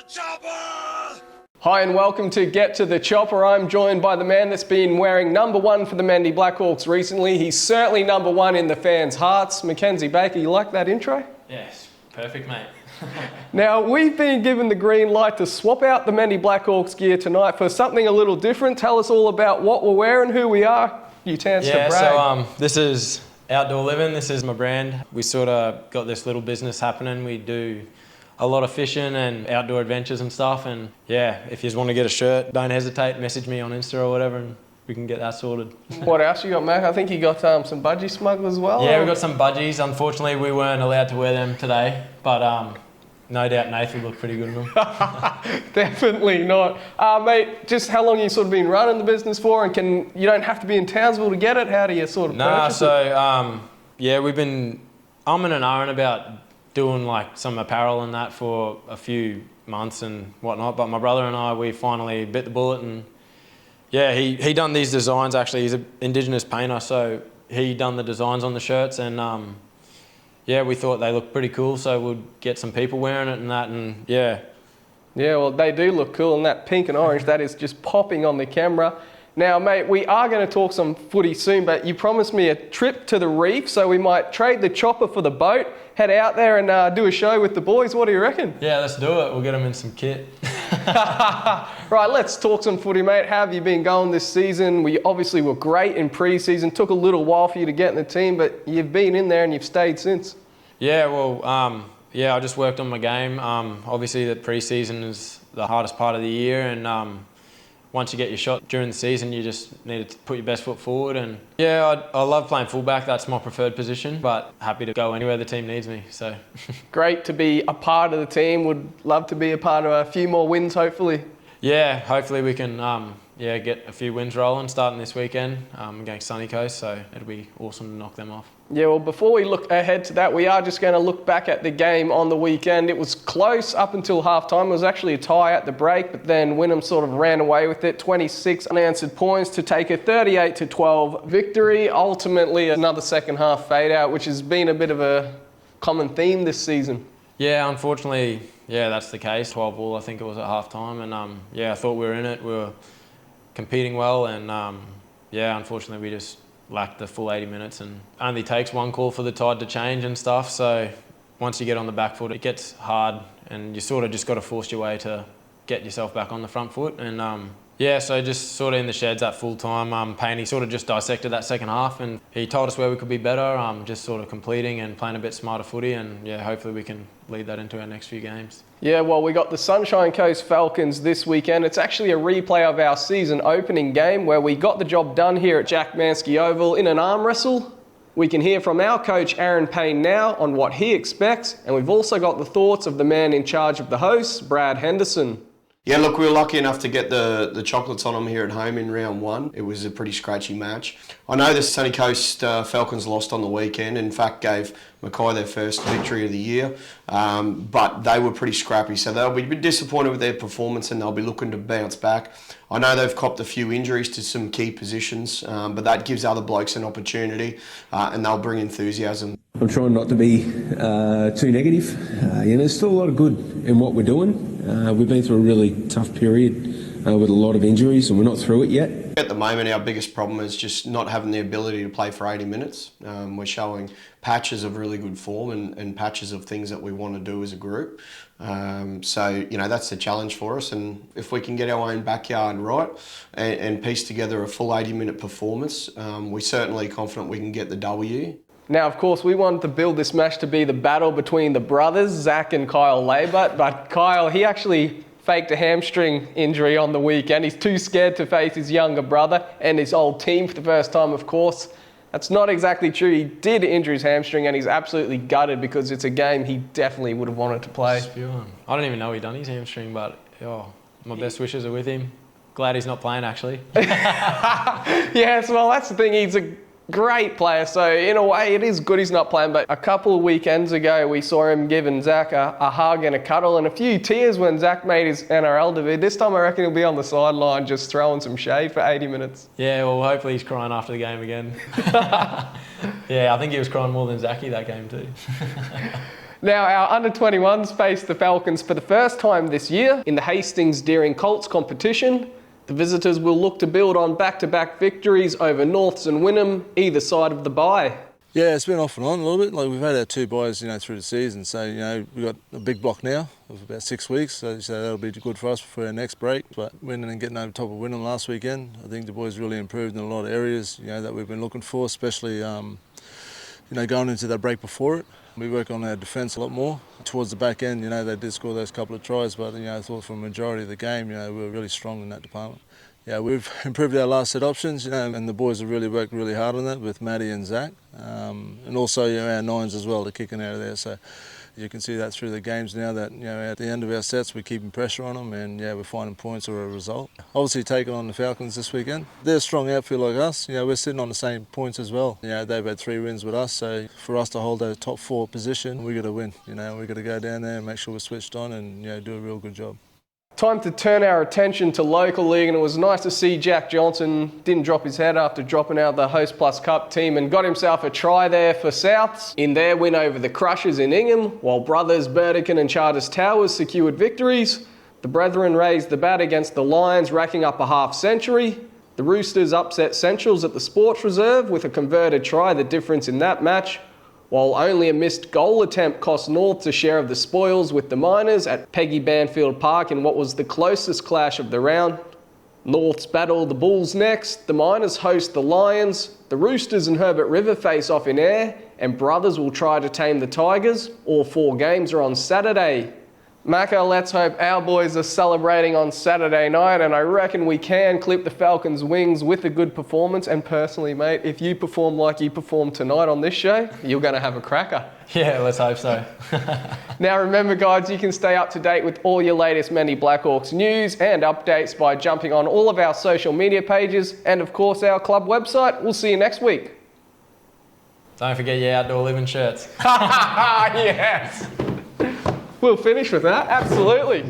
chopper! Hi and welcome to Get to the Chopper. I'm joined by the man that's been wearing number one for the Manly Blackhawks recently. He's certainly number one in the fans' hearts. McKenzie Baker, you like that intro? Yes, perfect, mate. Now, we've been given the green light to swap out the Manly Blackhawks gear tonight for something a little different. Tell us all about what we're wearing, who we are. You chance to brag. So this is Outdoor Living. This is my brand. We sort of got this little business happening. We do a lot of fishing and outdoor adventures and stuff. And yeah, if you just want to get a shirt, don't hesitate. Message me on Insta or whatever and we can get that sorted. What else you got, Mac? I think you got some budgie smugglers as well. Yeah, we got some budgies. Unfortunately, we weren't allowed to wear them today. But no doubt Nathan will look pretty good in them. Definitely not. Mate, just how long you sort of been running the business for, and you don't have to be in Townsville to get it? How do you sort of purchase it? Yeah, we've been umming and ahhing about doing like some apparel and that for a few months and whatnot, but my brother and I, we finally bit the bullet, and yeah, he done these designs. Actually, he's an Indigenous painter, so he done the designs on the shirts, and yeah, we thought they looked pretty cool, so we'd get some people wearing it and that, and yeah. Yeah, well, they do look cool, and that pink and orange, that is just popping on the camera. Now, mate, we are going to talk some footy soon, but you promised me a trip to the reef, so we might trade the chopper for the boat, head out there and do a show with the boys. What do you reckon? Yeah, let's do it. We'll get them in some kit. Right, let's talk some footy, mate. How have you been going this season? We obviously were great in pre-season. Took a little while for you to get in the team, but you've been in there and you've stayed since. Yeah, well, I just worked on my game. Obviously, the pre-season is the hardest part of the year, and once you get your shot during the season, you just need to put your best foot forward. And yeah, I love playing fullback. That's my preferred position, but happy to go anywhere the team needs me. So great to be a part of the team. Would love to be a part of a few more wins, hopefully. Yeah, hopefully we can get a few wins rolling starting this weekend against Sunny Coast. So it'll be awesome to knock them off. Yeah, well, before we look ahead to that, we are just going to look back at the game on the weekend. It was close up until halftime. It was actually a tie at the break, but then Wynnum sort of ran away with it. 26 unanswered points to take a 38-12 victory. Ultimately, another second half fade out, which has been a bit of a common theme this season. Yeah, unfortunately, yeah, that's the case. 12-all, I think it was at halftime, and I thought we were in it. We were competing well, and unfortunately, we just lacked the full 80 minutes, and only takes one call for the tide to change and stuff. So once you get on the back foot, it gets hard, and you sort of just got to force your way to get yourself back on the front foot. And so just sort of in the sheds at full time. Payne, he sort of just dissected that second half, and he told us where we could be better, just sort of completing and playing a bit smarter footy, and yeah, hopefully we can lead that into our next few games. Yeah, well, we got the Sunshine Coast Falcons this weekend. It's actually a replay of our season opening game where we got the job done here at Jack Manske Oval in an arm wrestle. We can hear from our coach Aaron Payne now on what he expects, and we've also got the thoughts of the man in charge of the hosts, Brad Henderson. Yeah, look, we were lucky enough to get the chocolates on them here at home in round one. It was a pretty scratchy match. I know the Sunny Coast Falcons lost on the weekend, in fact gave Mackay their first victory of the year, but they were pretty scrappy, so they'll be a bit disappointed with their performance and they'll be looking to bounce back. I know they've copped a few injuries to some key positions, but that gives other blokes an opportunity and they'll bring enthusiasm. I'm trying not to be too negative. There's still a lot of good in what we're doing. We've been through a really tough period with a lot of injuries, and we're not through it yet. At the moment, our biggest problem is just not having the ability to play for 80 minutes. We're showing patches of really good form and patches of things that we want to do as a group. So that's the challenge for us, and if we can get our own backyard right and piece together a full 80-minute performance, we're certainly confident we can get the W. Now, of course, we wanted to build this match to be the battle between the brothers, Zach and Kyle Labert, but Kyle, he actually faked a hamstring injury on the weekend. He's too scared to face his younger brother and his old team for the first time, of course. That's not exactly true. He did injure his hamstring and he's absolutely gutted because it's a game he definitely would have wanted to play. Spewing. I don't even know he done his hamstring, but my best wishes are with him. Glad he's not playing, actually. Yes, well, that's the thing. He's a great player, so in a way it is good he's not playing, but a couple of weekends ago we saw him giving Zach a hug and a cuddle and a few tears when Zach made his NRL debut. This time I reckon he'll be on the sideline just throwing some shade for 80 minutes. Yeah, well, hopefully he's crying after the game again. Yeah, I think he was crying more than Zachy that game too. Now, our under-21s face the Falcons for the first time this year in the Hastings Deering Colts competition. The visitors will look to build on back-to-back victories over Norths and Wynnum, either side of the bye. Yeah, it's been off and on a little bit. Like we've had our 2 byes, through the season. So, we've got a big block now of about 6 weeks. So that'll be good for us for our next break. But winning and getting over top of Wynnum last weekend, I think the boys really improved in a lot of areas, that we've been looking for, especially, going into that break before it. We work on our defence a lot more. Towards the back end, they did score those couple of tries, but, I thought for a majority of the game, we were really strong in that department. Yeah, we've improved our last set options, and the boys have really worked really hard on that with Matty and Zach. And also, our 9s as well, they're kicking out of there. So you can see that through the games now that, at the end of our sets, we're keeping pressure on them and, we're finding points or a result. Obviously taking on the Falcons this weekend. They're a strong outfit like us. We're sitting on the same points as well. They've had 3 wins with us. So for us to hold our top 4 position, we've got to win. We've got to go down there and make sure we're switched on and, do a real good job. Time to turn our attention to local league, and it was nice to see Jack Johnson didn't drop his head after dropping out the Host Plus Cup team and got himself a try there for Souths in their win over the Crushers in Ingham, while brothers Burdekin and Charters Towers secured victories. The Brethren raised the bat against the Lions, racking up a half century. The Roosters upset Centrals at the Sports Reserve with a converted try, the difference in that match, while only a missed goal attempt cost Norths a share of the spoils with the Miners at Peggy Banfield Park in what was the closest clash of the round. Norths battle the Bulls next, the Miners host the Lions, the Roosters and Herbert River face off in Ayr, and Brothers will try to tame the Tigers. All 4 games are on Saturday. Macca, let's hope our boys are celebrating on Saturday night, and I reckon we can clip the Falcons' wings with a good performance. And personally, mate, if you perform like you performed tonight on this show, you're going to have a cracker. Yeah, let's hope so. Now remember, guys, you can stay up to date with all your latest Manly Blackhawks news and updates by jumping on all of our social media pages and, of course, our club website. We'll see you next week. Don't forget your outdoor living shirts. Yes! We'll finish with that, absolutely.